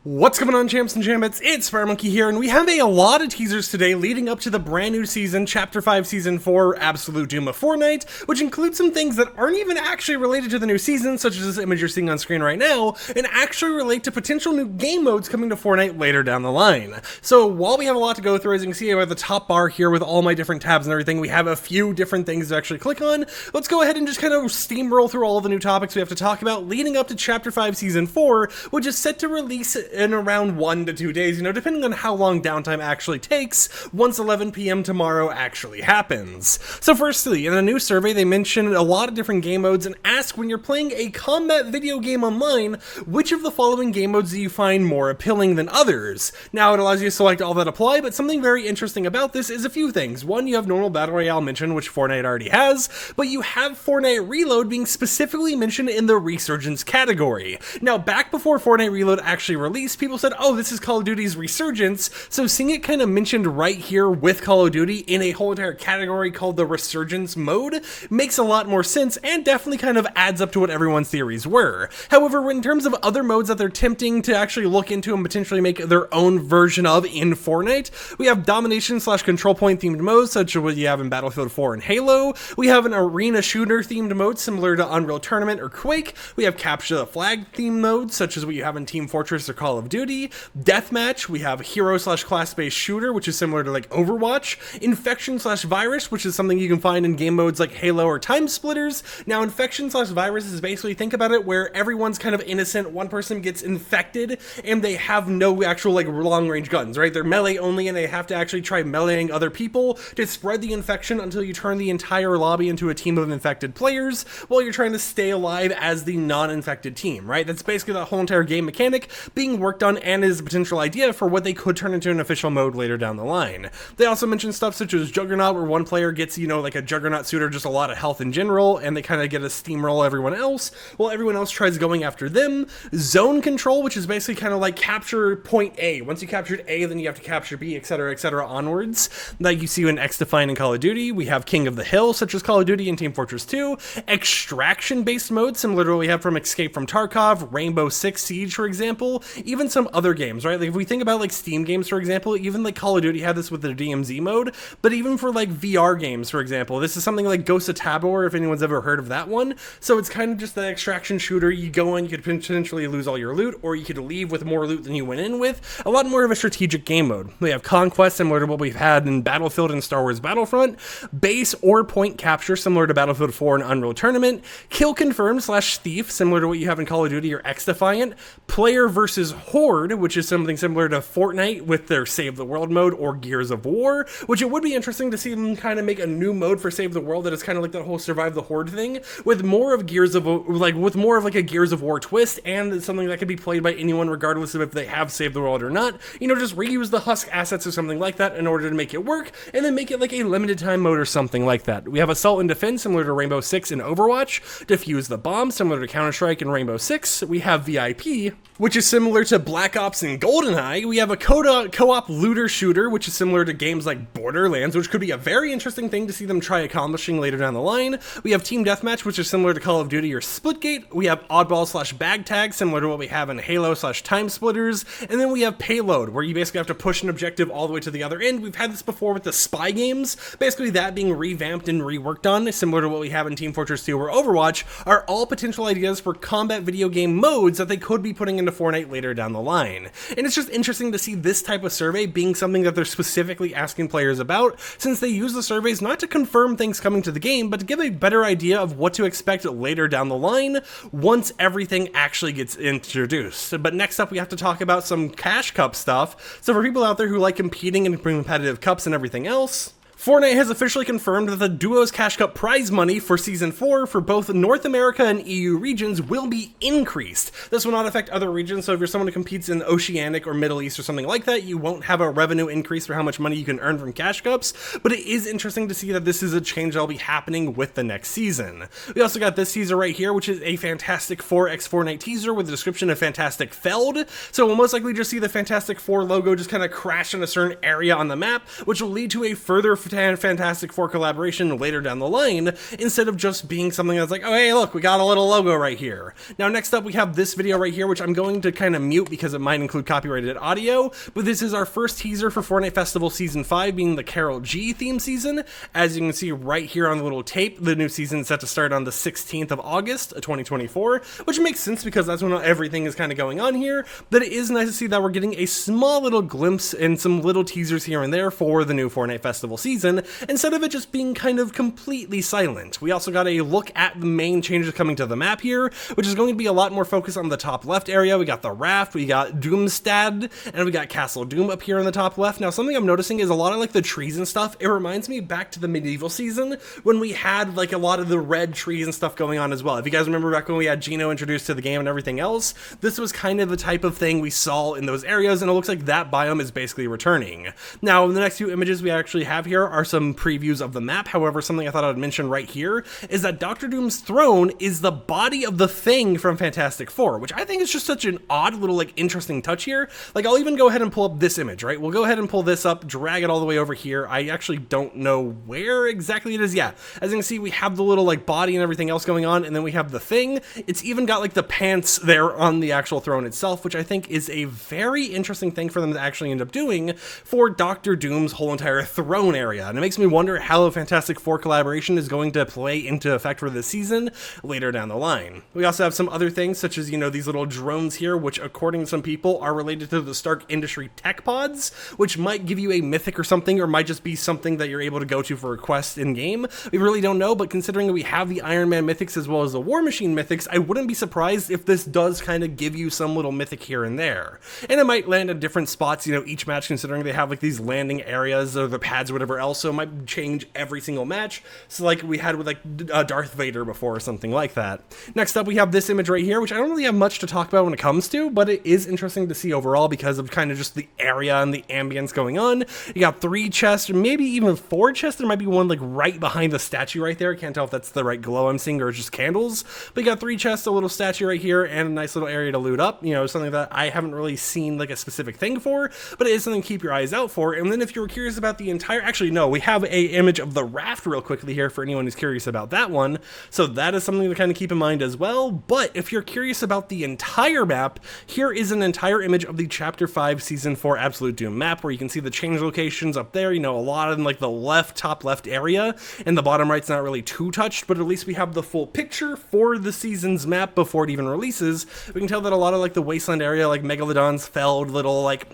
What's going on, champs and champions? It's FireMonkey here, and we have a lot of teasers today leading up to the brand new season, Chapter 5, Season 4, Absolute Doom of Fortnite, which includes some things that aren't even actually related to the new season, such as this image you're seeing on screen right now, and actually relate to potential new game modes coming to Fortnite later down the line. So while we have a lot to go through, as you can see, I have the top bar here with all my different tabs and everything. We have a few different things to actually click on. Let's go ahead and just kind of steamroll through all of the new topics we have to talk about leading up to Chapter 5, Season 4, which is set to release in around 1 to 2 days, depending on how long downtime actually takes once 11 p.m. tomorrow actually happens. So firstly, in a new survey, they mention a lot of different game modes and ask, when you're playing a combat video game online, which of the following game modes do you find more appealing than others? Now, it allows you to select all that apply, but something very interesting about this is a few things. One, you have normal Battle Royale mentioned, which Fortnite already has, but you have Fortnite Reload being specifically mentioned in the Resurgence category. Now, back before Fortnite Reload actually released, people said, oh, this is Call of Duty's Resurgence, so seeing it kind of mentioned right here with Call of Duty in a whole entire category called the Resurgence mode makes a lot more sense and definitely kind of adds up to what everyone's theories were. However, in terms of other modes that they're tempting to actually look into and potentially make their own version of in Fortnite, we have Domination / Control Point themed modes, such as what you have in Battlefield 4 and Halo. We have an Arena Shooter themed mode similar to Unreal Tournament or Quake. We have Capture the Flag themed modes, such as what you have in Team Fortress or Call of Duty. Deathmatch, we have Hero / Class-based Shooter, which is similar to like Overwatch. Infection / Virus, which is something you can find in game modes like Halo or Time Splitters. Now, Infection / Virus is basically, think about it, where everyone's kind of innocent, one person gets infected, and they have no actual like long-range guns, right? They're melee only, and they have to actually try meleeing other people to spread the infection until you turn the entire lobby into a team of infected players, while you're trying to stay alive as the non-infected team, right? That's basically the whole entire game mechanic being worked on and is a potential idea for what they could turn into an official mode later down the line. They also mentioned stuff such as Juggernaut, where one player gets, like a Juggernaut suit or just a lot of health in general, and they kind of get to steamroll everyone else, while everyone else tries going after them. Zone Control, which is basically kind of like capture point A. Once you captured A, then you have to capture B, etc., onwards, like you see in X-Defiant in Call of Duty. We have King of the Hill, such as Call of Duty and Team Fortress 2. Extraction-based mode, similar to what we have from Escape from Tarkov, Rainbow Six Siege, for example. Even some other games, right? Like if we think about like Steam games, for example, even like Call of Duty had this with their DMZ mode, but even for like VR games, for example, this is something like Ghost of Tabor, if anyone's ever heard of that one. So it's kind of just that extraction shooter. You go in, you could potentially lose all your loot, or you could leave with more loot than you went in with. A lot more of a strategic game mode. We have Conquest, similar to what we've had in Battlefield and Star Wars Battlefront. Base or point capture, similar to Battlefield 4 and Unreal Tournament. Kill Confirm / Thief, similar to what you have in Call of Duty or X-Defiant. Player versus Horde, which is something similar to Fortnite with their Save the World mode, or Gears of War, which it would be interesting to see them kind of make a new mode for Save the World that is kind of like that whole Survive the Horde thing, with more of a Gears of War twist, and something that could be played by anyone regardless of if they have Save the World or not. Just reuse the Husk assets or something like that in order to make it work, and then make it like a limited time mode or something like that. We have Assault and Defense, similar to Rainbow Six and Overwatch. Defuse the Bomb, similar to Counter-Strike and Rainbow Six. We have VIP, which is similar to Black Ops and GoldenEye. We have a co-op looter shooter, which is similar to games like Borderlands, which could be a very interesting thing to see them try accomplishing later down the line. We have Team Deathmatch, which is similar to Call of Duty or Splitgate. We have Oddball / Bag Tag, similar to what we have in Halo / Time Splitters. And then we have Payload, where you basically have to push an objective all the way to the other end. We've had this before with the spy games. Basically that being revamped and reworked on, similar to what we have in Team Fortress 2 or Overwatch, are all potential ideas for combat video game modes that they could be putting into Fortnite later down the line. And it's just interesting to see this type of survey being something that they're specifically asking players about, since they use the surveys not to confirm things coming to the game, but to give a better idea of what to expect later down the line once everything actually gets introduced. But next up, we have to talk about some Cash Cup stuff. So for people out there who like competing in competitive cups and everything else, Fortnite has officially confirmed that the Duos Cash Cup prize money for Season 4 for both North America and EU regions will be increased. This will not affect other regions, so if you're someone who competes in Oceanic or Middle East or something like that, you won't have a revenue increase for how much money you can earn from Cash Cups, but it is interesting to see that this is a change that will be happening with the next season. We also got this teaser right here, which is a Fantastic 4x Fortnite teaser with a description of Fantastic Feld, so we'll most likely just see the Fantastic 4 logo just kind of crash in a certain area on the map, which will lead to a further Fantastic Four collaboration later down the line, instead of just being something that's like, oh hey look, we got a little logo right here. Now next up we have this video right here, which I'm going to kind of mute because it might include copyrighted audio, but this is our first teaser for Fortnite Festival Season 5, being the Carol G theme season. As you can see right here on the little tape, the new season is set to start on the 16th of August, 2024, which makes sense because that's when everything is kind of going on here, but it is nice to see that we're getting a small little glimpse and some little teasers here and there for the new Fortnite Festival season, instead of it just being kind of completely silent. We also got a look at the main changes coming to the map here, which is going to be a lot more focused on the top left area. We got the raft, we got Doomstad, and we got Castle Doom up here on the top left. Now something I'm noticing is a lot of like the trees and stuff, it reminds me back to the medieval season when we had like a lot of the red trees and stuff going on as well. If you guys remember back when we had Gino introduced to the game and everything else, this was kind of the type of thing we saw in those areas, and it looks like that biome is basically returning. Now the next few images we actually have here are some previews of the map. However, something I thought I'd mention right here is that Dr. Doom's throne is the body of the Thing from Fantastic Four, which I think is just such an odd little like interesting touch here. Like I'll even go ahead and pull up this image, right? We'll go ahead and pull this up, drag it all the way over here. I actually don't know where exactly it is. Yeah, as you can see, we have the little like body and everything else going on, and then we have the Thing. It's even got like the pants there on the actual throne itself, which I think is a very interesting thing for them to actually end up doing for Dr. Doom's whole entire throne area. And it makes me wonder how the Fantastic Four collaboration is going to play into effect for this season later down the line. We also have some other things such as, you know, these little drones here, which according to some people are related to the Stark Industry tech pods, which might give you a mythic or something, or might just be something that you're able to go to for a quest in game. We really don't know, but considering that we have the Iron Man mythics as well as the War Machine mythics, I wouldn't be surprised if this does kind of give you some little mythic here and there. And it might land in different spots, you know, each match, considering they have like these landing areas or the pads or whatever else, so it might change every single match. So like we had with like Darth Vader before or something like that. Next up we have this image right here, which I don't really have much to talk about when it comes to, but it is interesting to see overall because of kind of just the area and the ambience going on. You got 3 chests, or maybe even 4 chests. There might be one like right behind the statue right there. I can't tell if that's the right glow I'm seeing or just candles, but you got 3 chests, a little statue right here, and a nice little area to loot up. You know, something that I haven't really seen like a specific thing for, but it is something to keep your eyes out for. And then if you were curious about the entire, actually no, we have a image of the raft real quickly here for anyone who's curious about that one, so that is something to kind of keep in mind as well. But if you're curious about the entire map, here is an entire image of the Chapter 5 Season 4 Absolute Doom map, where you can see the change locations up there, you know, a lot in like the top left area, and the bottom right's not really too touched, but at least we have the full picture for the season's map before it even releases. We can tell that a lot of like the wasteland area, like Megalodon's felled little like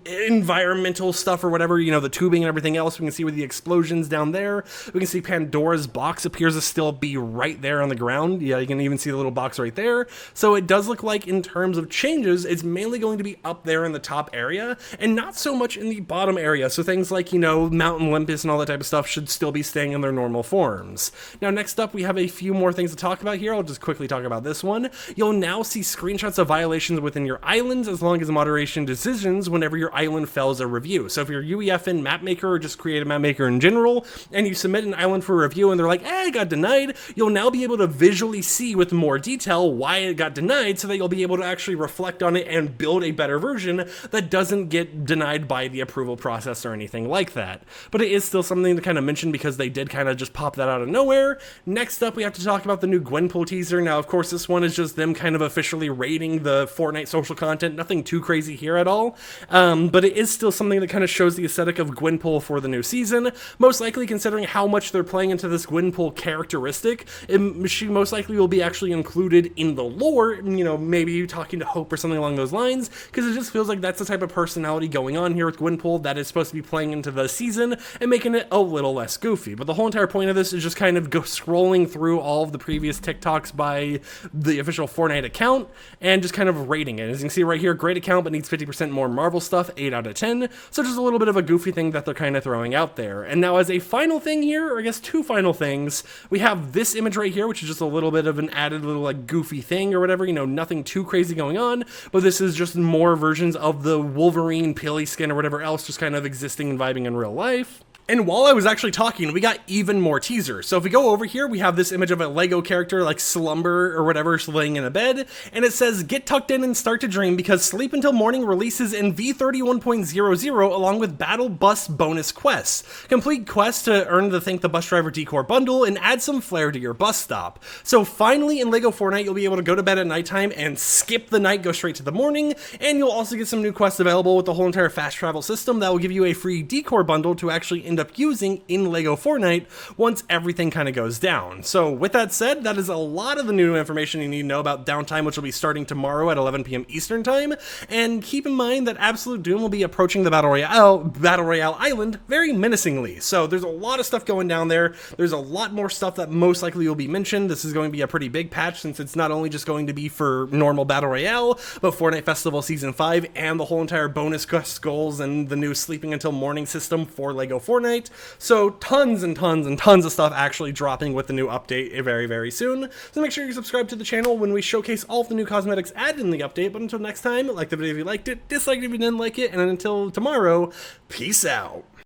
environmental stuff or whatever, you know, the tubing and everything else. We can see with the explosions down there. We can see Pandora's box appears to still be right there on the ground. Yeah, you can even see the little box right there. So it does look like in terms of changes, it's mainly going to be up there in the top area and not so much in the bottom area. So things like, you know, Mount Olympus and all that type of stuff should still be staying in their normal forms. Now, next up, we have a few more things to talk about here. I'll just quickly talk about this one. You'll now see screenshots of violations within your islands as long as moderation decisions whenever your island fails a review. So if you're UEFN mapmaker or just create a mapmaker in general, and you submit an island for review and they're like, it got denied, you'll now be able to visually see with more detail why it got denied, so that you'll be able to actually reflect on it and build a better version that doesn't get denied by the approval process or anything like that. But it is still something to kind of mention because they did kind of just pop that out of nowhere. Next up, we have to talk about the new Gwenpool teaser. Now, of course, this one is just them kind of officially rating the Fortnite social content. Nothing too crazy here at all, but it is still something that kind of shows the aesthetic of Gwenpool for the new season. Most likely, considering how much they're playing into this Gwenpool characteristic, she most likely will be actually included in the lore, you know, maybe talking to Hope or something along those lines, because it just feels like that's the type of personality going on here with Gwenpool that is supposed to be playing into the season and making it a little less goofy. But the whole entire point of this is just kind of go scrolling through all of the previous TikToks by the official Fortnite account and just kind of rating it. As you can see right here, great account, but needs 50% more Marvel stuff, 8 out of 10. So just a little bit of a goofy thing that they're kind of throwing out there. And now as a final thing here, or I guess 2 final things, we have this image right here, which is just a little bit of an added little like goofy thing or whatever, you know, nothing too crazy going on, but this is just more versions of the Wolverine Peely skin or whatever else just kind of existing and vibing in real life. And while I was actually talking, we got even more teasers. So if we go over here, we have this image of a Lego character like Slumber or whatever laying in a bed, and it says, get tucked in and start to dream because Sleep Until Morning releases in V31.00 along with Battle Bus bonus quests. Complete quests to earn the Thank the Bus Driver Decor bundle and add some flair to your bus stop. So finally in Lego Fortnite, you'll be able to go to bed at nighttime and skip the night, go straight to the morning, and you'll also get some new quests available with the whole entire fast travel system that will give you a free decor bundle to actually end up using in Lego Fortnite once everything kind of goes down. So with that said, that is a lot of the new information you need to know about Downtime, which will be starting tomorrow at 11 p.m. Eastern Time. And keep in mind that Absolute Doom will be approaching the Battle Royale Island very menacingly. So there's a lot of stuff going down there. There's a lot more stuff that most likely will be mentioned. This is going to be a pretty big patch since it's not only just going to be for normal Battle Royale, but Fortnite Festival Season 5 and the whole entire bonus quest goals and the new Sleeping Until Morning system for Lego Fortnite. So tons and tons and tons of stuff actually dropping with the new update very, very soon. So make sure you subscribe to the channel when we showcase all of the new cosmetics added in the update. But until next time, like the video if you liked it, dislike it if you didn't like it, and until tomorrow, peace out.